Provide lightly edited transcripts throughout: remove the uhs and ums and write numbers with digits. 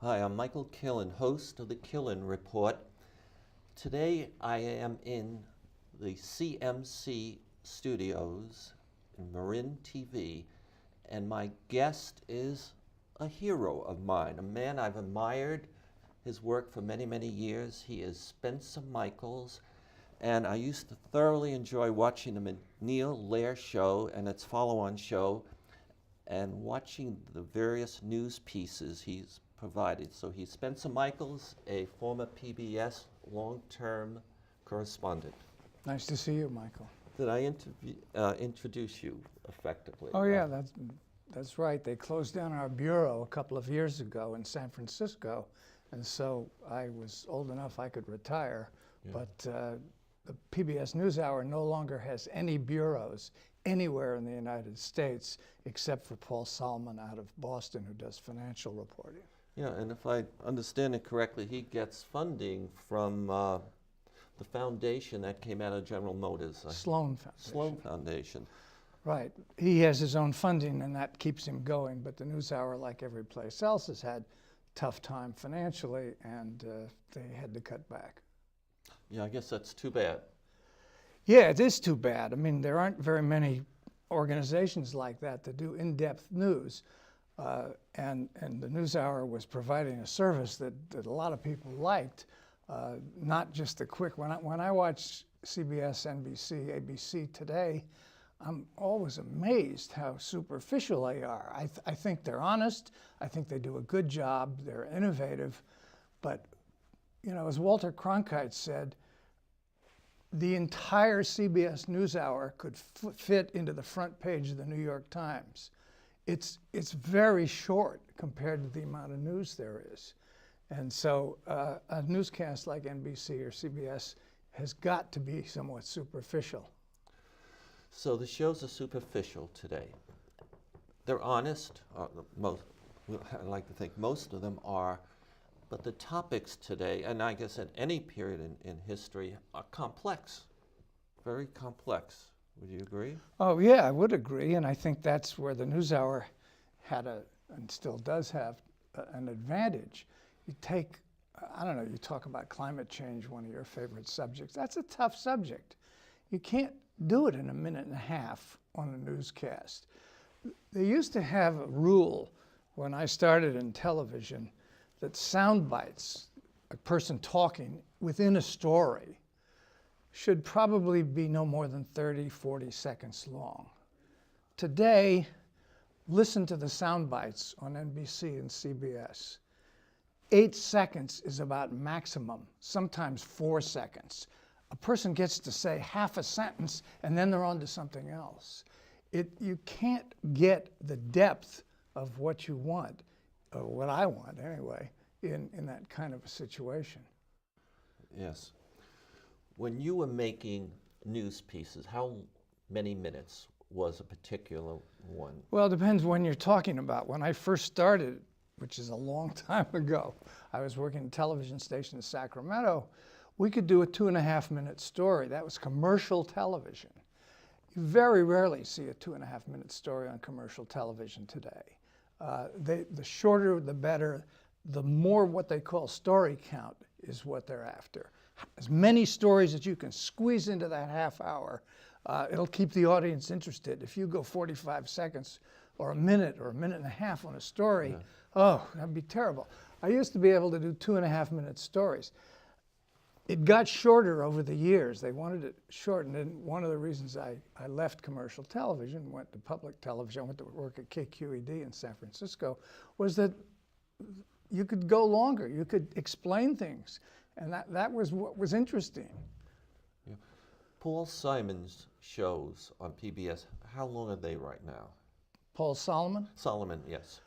Hi, I'm Michael Killen, host of the Killen Report. Today I am in the CMC studios in Marin TV, and my guest is a hero of mine, a man I've admired his work for many, many years. He is Spencer Michels, and I used to thoroughly enjoy watching him in Neil Lehr's show and its follow-on show, and watching the various news pieces he's provided. So he's Spencer Michels, a former PBS long-term correspondent. Nice to see you, Michael. Did I introduce you effectively? Oh yeah, that's right. They closed down our bureau a couple of years ago in San Francisco, and so I was old enough I could retire. Yeah. But the PBS NewsHour no longer has any bureaus anywhere in the United States except for Paul Solomon out of Boston, who does financial reporting. Yeah, and if I understand it correctly, he gets funding from the foundation that came out of General Motors. Sloan Foundation. Sloan Foundation. Right. He has his own funding, and that keeps him going, but the NewsHour, like every place else, has had a tough time financially, and they had to cut back. Yeah, I guess that's too bad. Yeah, it is too bad. I mean, there aren't very many organizations like that do in-depth news, and the NewsHour was providing a service that a lot of people liked, not just the quick. When I watch CBS, NBC, ABC today, I'm always amazed how superficial they are. I think they're honest. I think they do a good job. They're innovative, but you know, as Walter Cronkite said, the entire CBS NewsHour could fit into the front page of the New York Times. It's very short compared to the amount of news there is. And so a newscast like NBC or CBS has got to be somewhat superficial. So the shows are superficial today. They're honest, I like to think most of them are, but the topics today, and I guess at any period in history, are complex, very complex. Would you agree? Oh yeah, I would agree, and I think that's where the NewsHour had and still does have an advantage. You take, I don't know, you talk about climate change, one of your favorite subjects. That's a tough subject. You can't do it in a minute and a half on a newscast. They used to have a rule when I started in television that sound bites, a person talking within a story, should probably be no more than 30, 40 seconds long. Today, listen to the sound bites on NBC and CBS. 8 seconds is about maximum, sometimes 4 seconds. A person gets to say half a sentence and then they're on to something else. You can't get the depth of what you want, or what I want anyway, in that kind of a situation. Yes. When you were making news pieces, how many minutes was a particular one? Well, it depends when you're talking about. When I first started, which is a long time ago, I was working at a television station in Sacramento. We could do a 2.5-minute story. That was commercial television. You very rarely see a 2.5-minute story on commercial television today. The shorter, the better. The more what they call story count is what they're after. As many stories as you can squeeze into that half hour, it'll keep the audience interested. If you go 45 seconds or a minute and a half on a story, yeah. Oh, that'd be terrible. I used to be able to do 2.5-minute stories. It got shorter over the years. They wanted it shortened, and one of the reasons I left commercial television, went to public television, went to work at KQED in San Francisco, was that you could go longer. You could explain things, and that was what was interesting. Yeah. Paul Simon's shows on PBS, how long are they right now? Paul Solomon? Solomon, yes.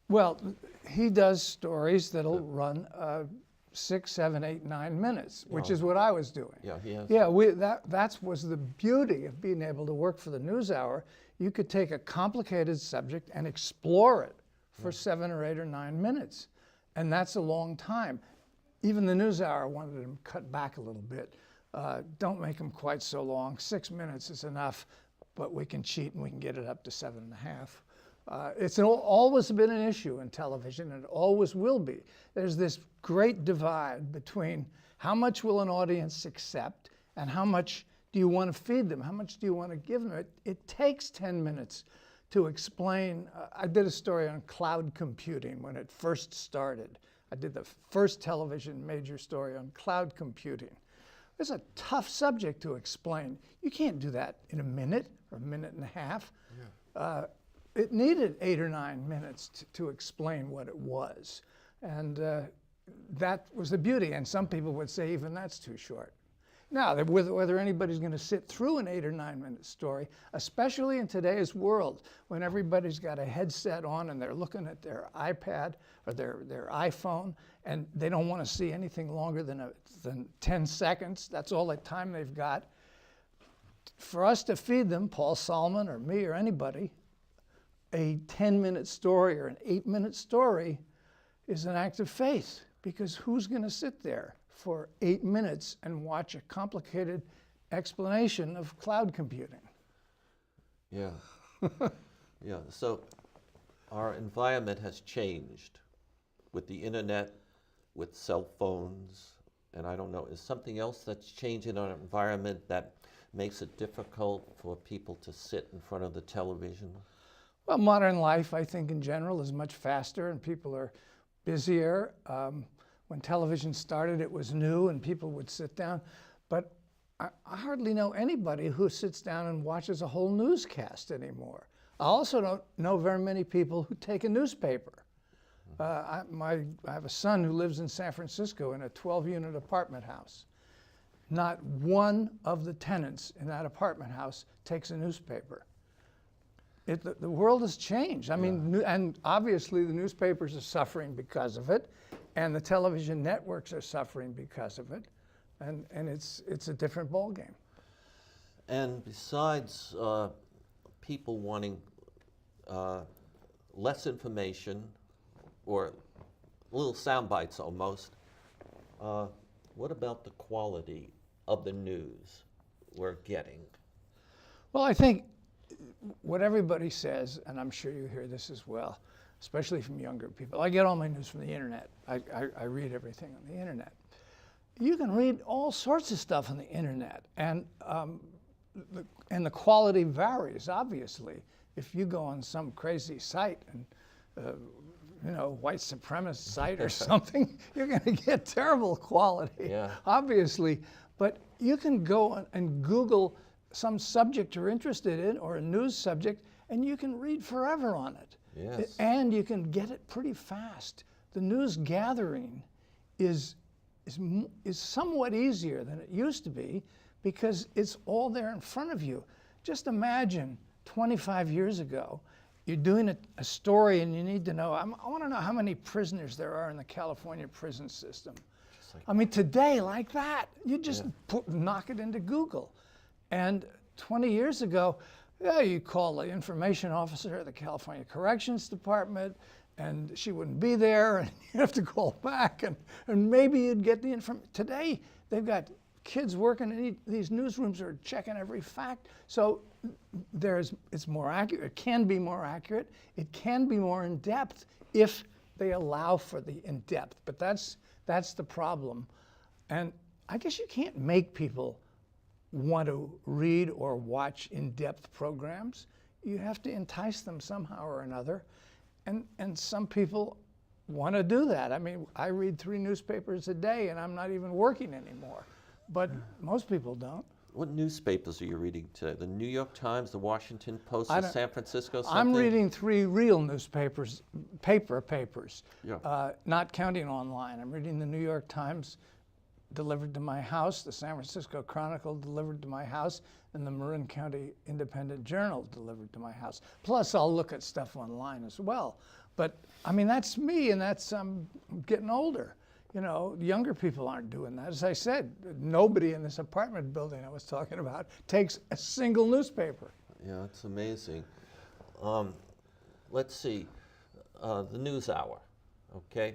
Well, he does stories that'll run 6, 7, 8, 9 minutes, which is what I was doing. Yeah, he has. Yeah, that was the beauty of being able to work for the NewsHour. You could take a complicated subject and explore it for 7 or 8 or 9 minutes, and that's a long time. Even the NewsHour wanted them cut back a little bit. Don't make them quite so long. 6 minutes is enough, but we can cheat and we can get it up to 7.5. Always been an issue in television, and it always will be. There's this great divide between how much will an audience accept and how much do you want to feed them? How much do you want to give them? It takes 10 minutes to explain. I did a story on cloud computing when it first started. I did the first television major story on cloud computing. It's a tough subject to explain. You can't do that in a minute or a minute and a half. Yeah. It needed 8 or 9 minutes to explain what it was. And that was the beauty. And some people would say even that's too short. Now, whether anybody's going to sit through an 8 or 9 minute story, especially in today's world, when everybody's got a headset on and they're looking at their iPad or their iPhone, and they don't want to see anything longer than 10 seconds, that's all the time they've got. For us to feed them, Paul Solomon or me or anybody, a 10-minute story or an 8-minute story is an act of faith, because who's going to sit there for 8 minutes and watch a complicated explanation of cloud computing? Yeah. Yeah. So our environment has changed with the internet, with cell phones, and I don't know, is something else that's changed in our environment that makes it difficult for people to sit in front of the television? Well, modern life, I think, in general, is much faster and people are busier. When television started, it was new and people would sit down. But I hardly know anybody who sits down and watches a whole newscast anymore. I also don't know very many people who take a newspaper. I have a son who lives in San Francisco in a 12-unit apartment house. Not one of the tenants in that apartment house takes a newspaper. The world has changed. I mean, and obviously the newspapers are suffering because of it, and the television networks are suffering because of it, and it's a different ballgame. And besides people wanting less information, or little sound bites almost, what about the quality of the news we're getting? Well, I think what everybody says, and I'm sure you hear this as well, especially from younger people. I get all my news from the internet. I read everything on the internet. You can read all sorts of stuff on the internet, and the quality varies, obviously. If you go on some crazy site and white supremacist site or something, you're going to get terrible quality, obviously. But you can go and Google some subject you're interested in, or a news subject, and you can read forever on it. Yes. And you can get it pretty fast. The news gathering is somewhat easier than it used to be, because it's all there in front of you. Just imagine 25 years ago, you're doing a story and you need to know, I want to know how many prisoners there are in the California prison system. I mean, today, like that, you just knock it into Google. And 20 years ago, you call the information officer at the California Corrections Department, and she wouldn't be there, and you have to call back, and maybe you'd get the information. Today, they've got kids working in these newsrooms are checking every fact. So it's more accurate. It can be more accurate. It can be more in-depth if they allow for the in-depth. But that's the problem. And I guess you can't make people want to read or watch in-depth programs. You have to entice them somehow or another. And some people want to do that. I mean, I read 3 newspapers a day and I'm not even working anymore. But most people don't. What newspapers are you reading today? The New York Times, the Washington Post, the San Francisco something? I'm reading 3 real newspapers, papers, Yeah. Not counting online. I'm reading the New York Times delivered to my house, the San Francisco Chronicle delivered to my house, and the Marin County Independent Journal delivered to my house. Plus, I'll look at stuff online as well. But, I mean, that's me, and I'm getting older. You know, younger people aren't doing that. As I said, nobody in this apartment building I was talking about takes a single newspaper. Yeah, it's amazing. Let's see, the NewsHour, okay?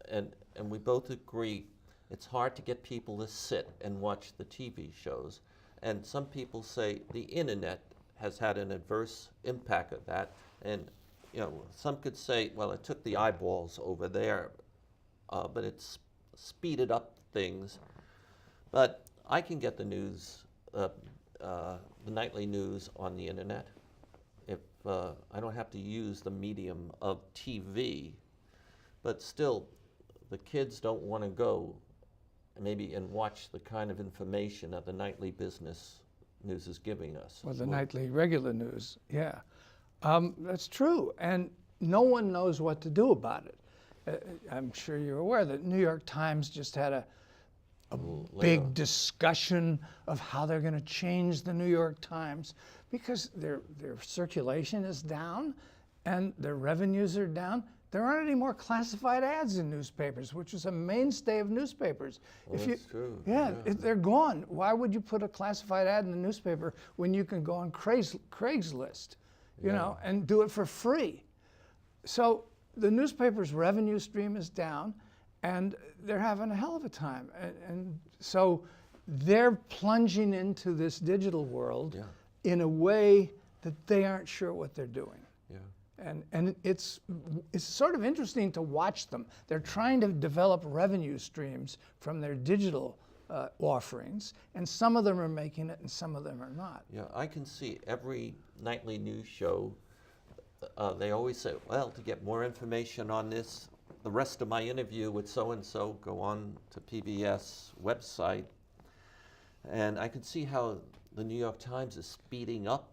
And we both agree it's hard to get people to sit and watch the TV shows. And some people say the internet has had an adverse impact of that. And some could say, well, it took the eyeballs over there, but it's speeded up things. But I can get the news, the nightly news on the internet. If I don't have to use the medium of TV, but still, the kids don't want to go maybe and watch the kind of information that the nightly business news is giving us. Well, the nightly regular news, yeah. That's true, and no one knows what to do about it. I'm sure you're aware that New York Times just had a big discussion of how they're going to change the New York Times because their circulation is down and their revenues are down. There aren't any more classified ads in newspapers, which is a mainstay of newspapers. Well, that's true. Yeah, they're gone. Why would you put a classified ad in the newspaper when you can go on Craigslist, you know, and do it for free? So the newspaper's revenue stream is down, and they're having a hell of a time. And so they're plunging into this digital world in a way that they aren't sure what they're doing. And it's sort of interesting to watch them. They're trying to develop revenue streams from their digital offerings, and some of them are making it and some of them are not. Yeah, I can see every nightly news show, they always say, well, to get more information on this, the rest of my interview with so-and-so, go on to PBS website. And I can see how the New York Times is speeding up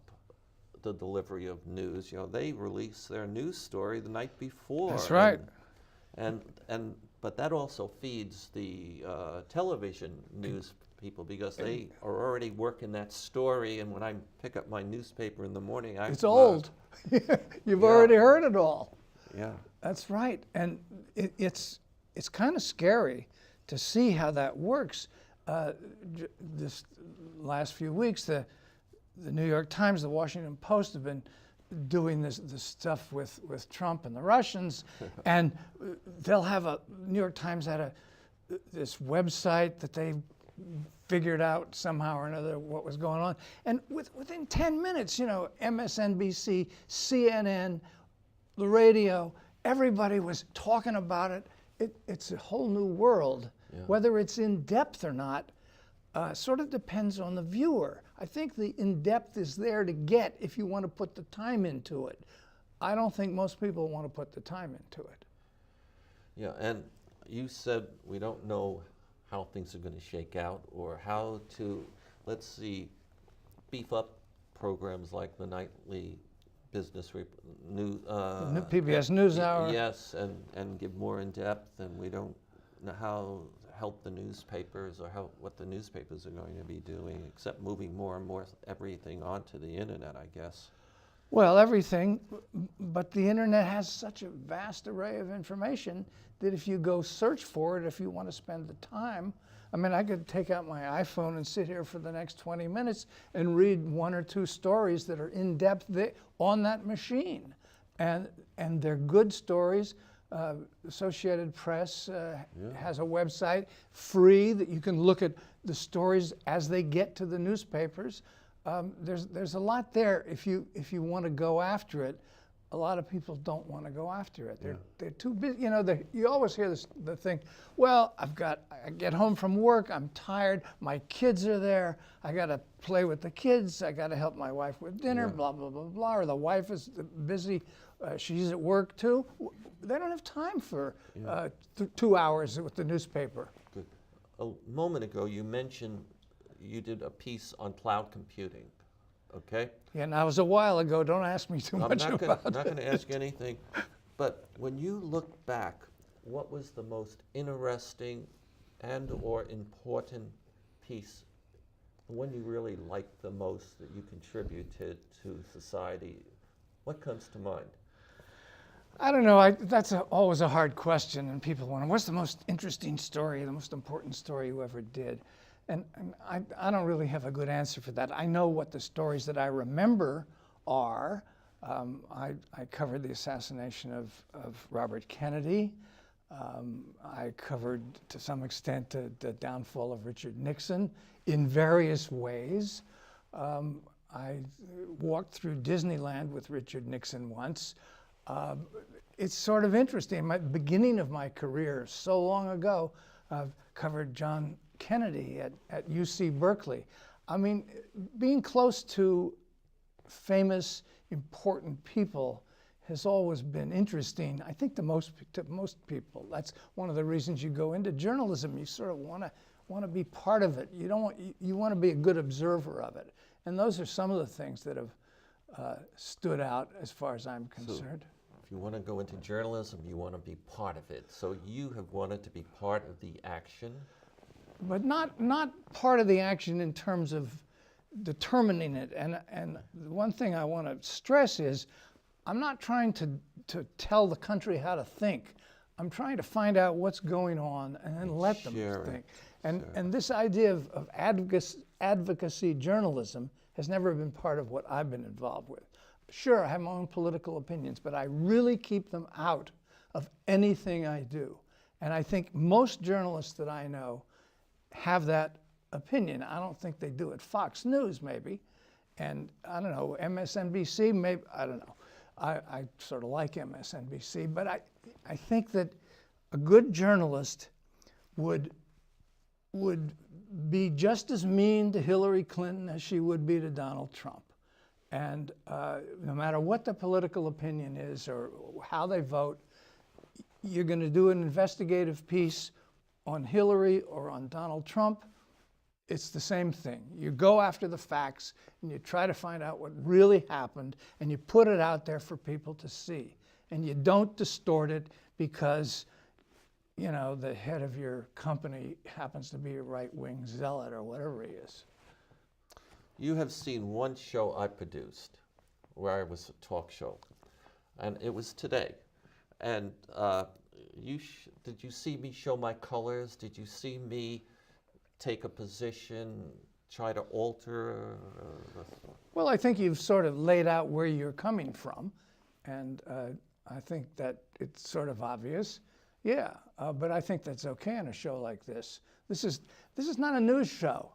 the delivery of news. They release their news story the night before. That's right. But that also feeds the television news people because they are already working that story. And when I pick up my newspaper in the morning, it's old. You've already heard it all. Yeah. That's right. And it's kind of scary to see how that works. This last few weeks, the New York Times, the Washington Post have been doing this stuff with Trump and the Russians, and they'll have New York Times had this website that they figured out somehow or another what was going on, and within 10 minutes, MSNBC, CNN, the radio, everybody was talking about it. It's a whole new world. Whether it's in depth or not sort of depends on the viewer. I think the in-depth is there to get if you want to put the time into it. I don't think most people want to put the time into it. Yeah, and you said we don't know how things are going to shake out or how to, let's see, beef up programs like the nightly business news. PBS NewsHour. Yes, and give more in-depth, and we don't know how help the newspapers or what the newspapers are going to be doing, except moving more and more everything onto the internet, I guess. Well, everything, but the internet has such a vast array of information that if you go search for it, if you want to spend the time, I mean, I could take out my iPhone and sit here for the next 20 minutes and read one or two stories that are in depth on that machine. And they're good stories. Associated Press has a website free that you can look at the stories as they get to the newspapers. There's a lot there if you want to go after it. A lot of people don't want to go after it. They're too busy. You always hear the thing. Well, I get home from work. I'm tired. My kids are there. I got to play with the kids. I got to help my wife with dinner. Blah blah blah blah. Or the wife is busy. She's at work too. They don't have time for 2 hours with the newspaper. Good. A moment ago, you mentioned you did a piece on cloud computing. Okay? Yeah, and that was a while ago. Don't ask me too much about it. I'm not going to ask you anything. But when you look back, what was the most interesting and or important piece, the one you really liked the most that you contributed to society? What comes to mind? I don't know. That's always a hard question, and people wonder, what's the most interesting story, the most important story you ever did? And I don't really have a good answer for that. I know what the stories that I remember are. I covered the assassination of Robert Kennedy. I covered, to some extent, the downfall of Richard Nixon in various ways. I walked through Disneyland with Richard Nixon once. It's sort of interesting. My beginning of my career, so long ago, I've covered John Kennedy at UC Berkeley. I mean, being close to famous, important people has always been interesting. I think to most people, that's one of the reasons you go into journalism. You sort of want to be part of it. You want to be a good observer of it. And those are some of the things that have stood out as far as I'm concerned. So if you want to go into journalism, you want to be part of it. So you have wanted to be part of the action. But not part of the action in terms of determining it. And the one thing I want to stress is I'm not trying to tell the country how to think. I'm trying to find out what's going on and then let them think. And this idea of advocacy journalism has never been part of what I've been involved with. Sure, I have my own political opinions, but I really keep them out of anything I do. And I think most journalists that I know have that opinion. I don't think they do at Fox News, maybe. And I don't know, MSNBC, maybe, I don't know. I sort of like MSNBC, but I think that a good journalist would be just as mean to Hillary Clinton as she would be to Donald Trump. And no matter what the political opinion is or how they vote, you're going to do an investigative piece on Hillary or on Donald Trump, it's the same thing. You go after the facts and you try to find out what really happened and you put it out there for people to see. And you don't distort it because, you know, the head of your company happens to be a right-wing zealot or whatever he is. You have seen one show I produced where I was a talk show, and it was today. And did you see me show my colors? Did you see me take a position, try to alter? Well, I think you've sort of laid out where you're coming from, and I think that it's sort of obvious. Yeah, but I think that's okay on a show like this. This is not a news show.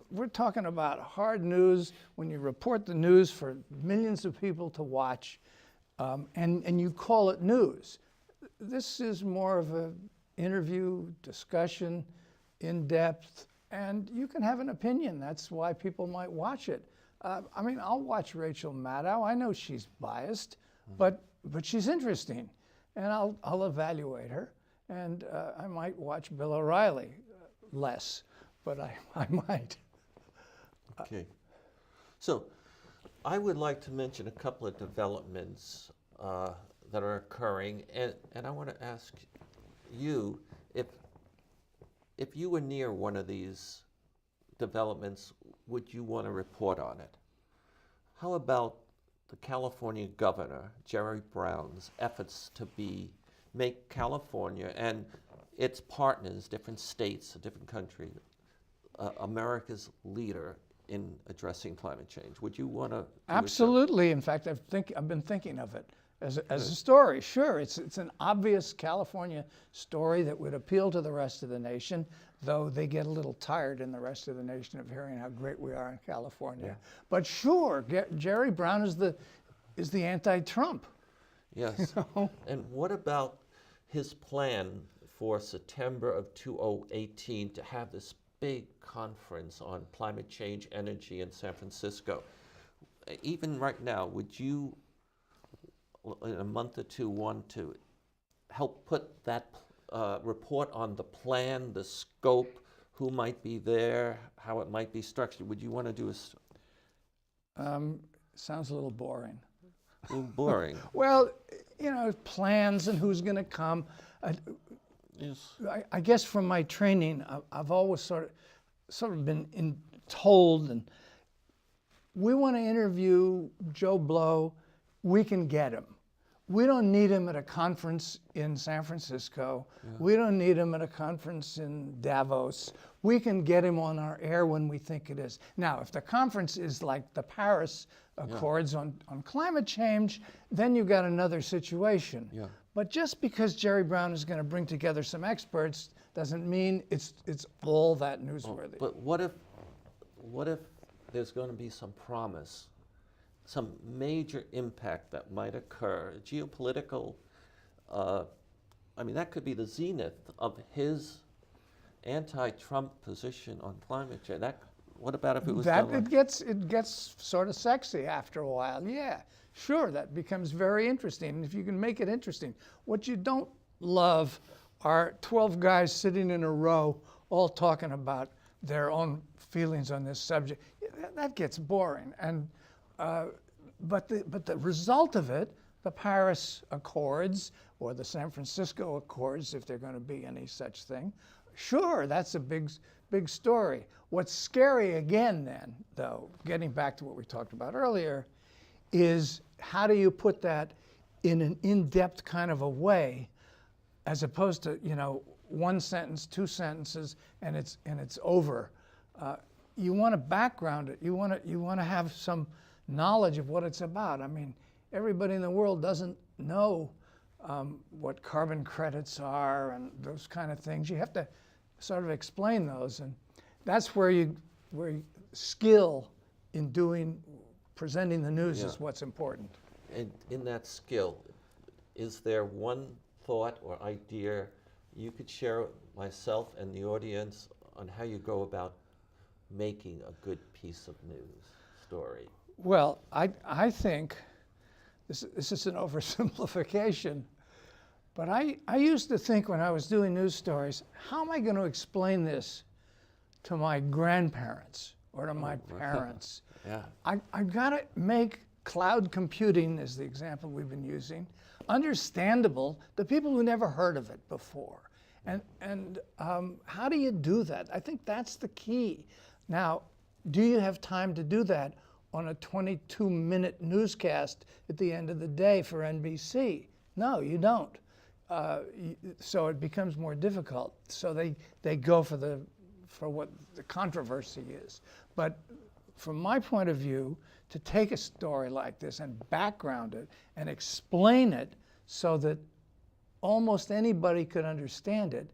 We're talking about hard news when you report the news for millions of people to watch, and you call it news. This is more of an interview, discussion, in depth, and you can have an opinion. That's why people might watch it. I mean, I'll watch Rachel Maddow. I know she's biased, but she's interesting, and I'll evaluate her. And I might watch Bill O'Reilly less, but I might. Okay. So I would like to mention a couple of developments that are occurring, and I want to ask you if you were near one of these developments, would you want to report on it? How about the California governor, Jerry Brown's efforts to make California and its partners, different states, different countries, America's leader in addressing climate change? Would you want to? Absolutely. In fact, I've been thinking of it as a story. Sure, it's an obvious California story that would appeal to the rest of the nation, though they get a little tired in the rest of the nation of hearing how great we are in California. Yeah. But sure, Jerry Brown is the anti-Trump. Yes. You know? And what about his plan for September of 2018 to have this big conference on climate change, energy in San Francisco? Even right now, would you, in a month or two, want to help put that report on the plan, the scope, who might be there, how it might be structured? Would you want to do a... Sounds a little boring. A little boring. Well, you know, plans and who's going to come. Yes. I guess from my training, I've always sort of been told, and we want to interview Joe Blow, we can get him. We don't need him at a conference in San Francisco. Yeah. We don't need him at a conference in Davos. We can get him on our air when we think it is. Now, if the conference is like the Paris Accords on climate change, then you've got another situation. Yeah. But just because Jerry Brown is going to bring together some experts doesn't mean it's all that newsworthy. But what if there's going to be some promise some major impact that might occur, geopolitical, I mean, that could be the zenith of his anti-Trump position on climate change. What about if it was done like it gets sort of sexy after a while. Yeah, sure, that becomes very interesting. And if you can make it interesting, what you don't love are 12 guys sitting in a row all talking about their own feelings on this subject. That gets boring. And but the result of it, the Paris Accords or the San Francisco Accords, if they're going to be any such thing, sure, that's a big story. What's scary again then, though, getting back to what we talked about earlier, is how do you put that in an in-depth kind of a way, as opposed to, you know, one sentence, two sentences, and it's over. You want to background it. You want to have some knowledge of what it's about. I mean, everybody in the world doesn't know what carbon credits are and those kind of things. You have to sort of explain those, and that's where skill in presenting the news is what's important. And in that skill, is there one thought or idea you could share with myself and the audience on how you go about making a good piece of news story? Well, I think this is an oversimplification, but I used to think when I was doing news stories, how am I going to explain this to my grandparents or to my parents? Yeah. I've got to make cloud computing, is the example we've been using, understandable to people who never heard of it before. And how do you do that? I think that's the key. Now, do you have time to do that on a 22-minute newscast at the end of the day for NBC? No, you don't. So it becomes more difficult. So they go for what the controversy is. But from my point of view, to take a story like this and background it and explain it so that almost anybody could understand it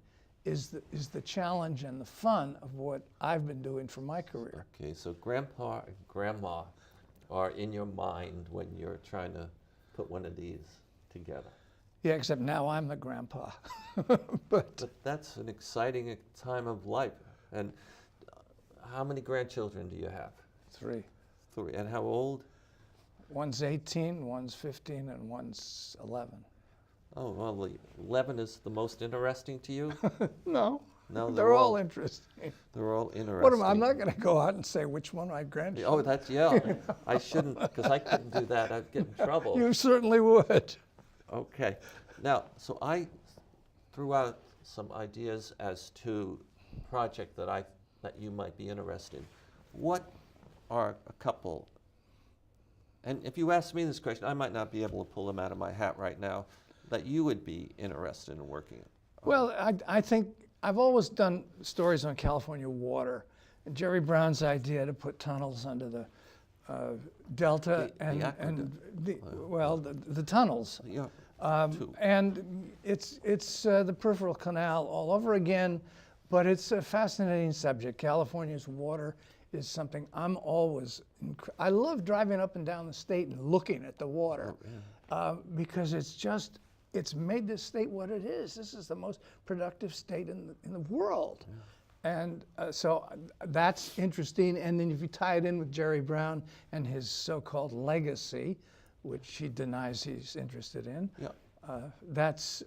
is the challenge and the fun of what I've been doing for my career. Okay, so Grandpa and Grandma are in your mind when you're trying to put one of these together. Yeah, except now I'm the grandpa. But that's an exciting time of life. And how many grandchildren do you have? 3. 3. And how old? One's 18, one's 15, and one's 11. Oh, well, the 11 is the most interesting to you? No, No, they're all interesting. They're all interesting. What am I? I'm not going to go out and say which one my grandchildren. Oh, that's, yeah. I shouldn't, because I couldn't do that. I'd get in trouble. You certainly would. Okay. Now, so I threw out some ideas as to a project that you might be interested in. What are a couple, and if you ask me this question, I might not be able to pull them out of my hat right now, that you would be interested in working on? Well, I think I've always done stories on California water. And Jerry Brown's idea to put tunnels under the delta the tunnels. Yeah. And it's the peripheral canal all over again, but it's a fascinating subject. California's water is something I'm always, I love driving up and down the state and looking at the water because it's made this state what it is. This is the most productive state in the world. Yeah. And so that's interesting. And then if you tie it in with Jerry Brown and his so-called legacy, which he denies he's interested in, that's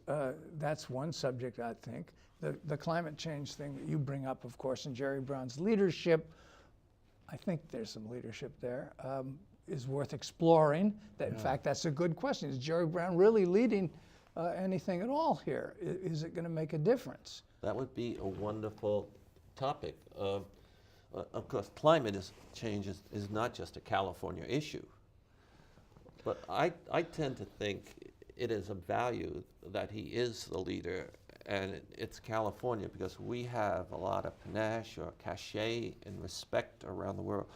one subject, I think. The climate change thing that you bring up, of course, and Jerry Brown's leadership, I think there's some leadership there, is worth exploring. That, in fact, that's a good question. Is Jerry Brown really leading anything at all here? Is it going to make a difference? That would be a wonderful topic. Of course, climate change is not just a California issue. But I tend to think it is a value that he is the leader, and it's California because we have a lot of panache or cachet and respect around the world.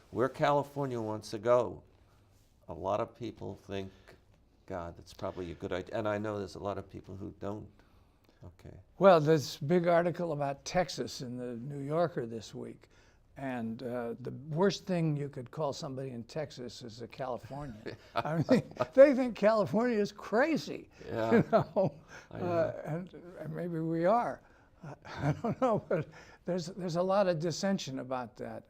Where California wants to go, a lot of people think, God, that's probably a good idea. And I know there's a lot of people who don't. Okay. Well, there's a big article about Texas in the New Yorker this week. And the worst thing you could call somebody in Texas is a Californian. I mean, they think California is crazy, Yeah. you know, I know. and maybe we are. I don't know, but there's a lot of dissension about that.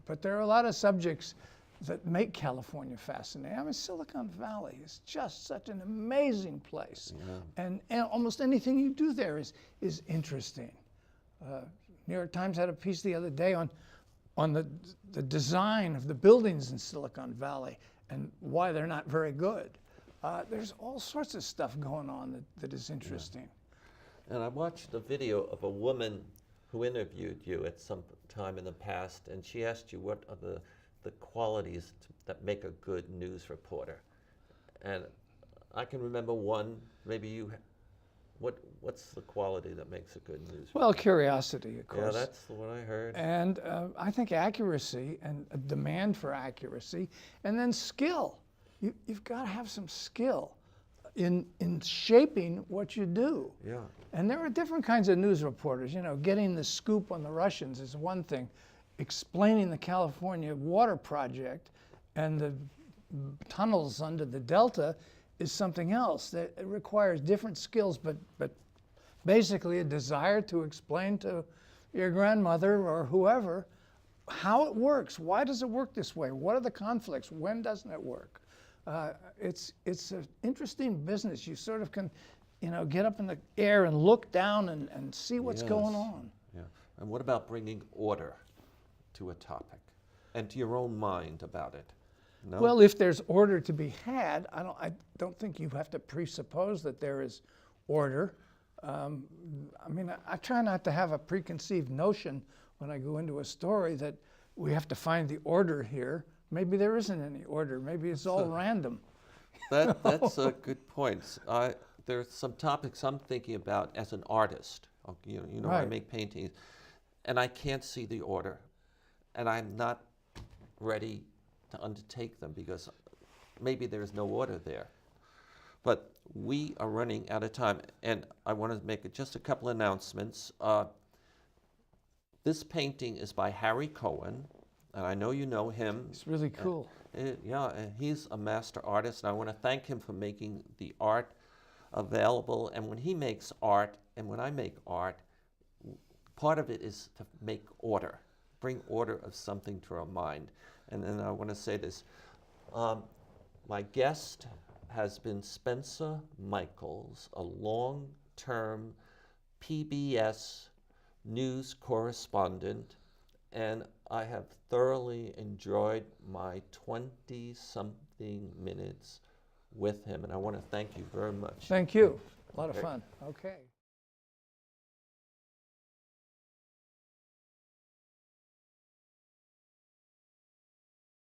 But there are a lot of subjects that make California fascinating. I mean, Silicon Valley is just such an amazing place, Yeah. and almost anything you do there is interesting. New York Times had a piece the other day on the design of the buildings in Silicon Valley and why they're not very good. There's all sorts of stuff going on that is interesting. And I watched a video of a woman who interviewed you at some time in the past, and she asked you what are the qualities that make a good news reporter. And I can remember one, maybe you, what's the quality that makes a good news reporter? Well, curiosity, of course. Yeah, that's the one I heard. And I think accuracy and a demand for accuracy, and then skill. You've got to have some skill in shaping what you do. Yeah. And there are different kinds of news reporters. You know, getting the scoop on the Russians is one thing. Explaining the California water project and the tunnels under the Delta is something else. That it requires different skills, but basically a desire to explain to your grandmother or whoever how it works. Why does it work this way? What are the conflicts? When doesn't it work? It's an interesting business. You sort of can, you know, get up in the air and look down and see what's going on. Yeah. And what about bringing order to a topic and to your own mind about it? No? Well, if there's order to be had, I don't think you have to presuppose that there is order. I mean, I try not to have a preconceived notion when I go into a story that we have to find the order here. Maybe there isn't any order. Maybe it's all random. That's a good point. There's some topics I'm thinking about as an artist. You know, I Right. make paintings, and I can't see the order, and I'm not ready to undertake them because maybe there's no order there. But we are running out of time, and I want to make just a couple announcements. This painting is by Harry Cohen, and I know you know him. It's really cool. Yeah, and he's a master artist, and I want to thank him for making the art available. And when he makes art, and when I make art, part of it is to make order, bring order of something to our mind. And then I want to say this. My guest has been Spencer Michels, a long-term PBS news correspondent, and I have thoroughly enjoyed my 20-something minutes with him, and I want to thank you very much. Thank you. A lot of fun. Okay.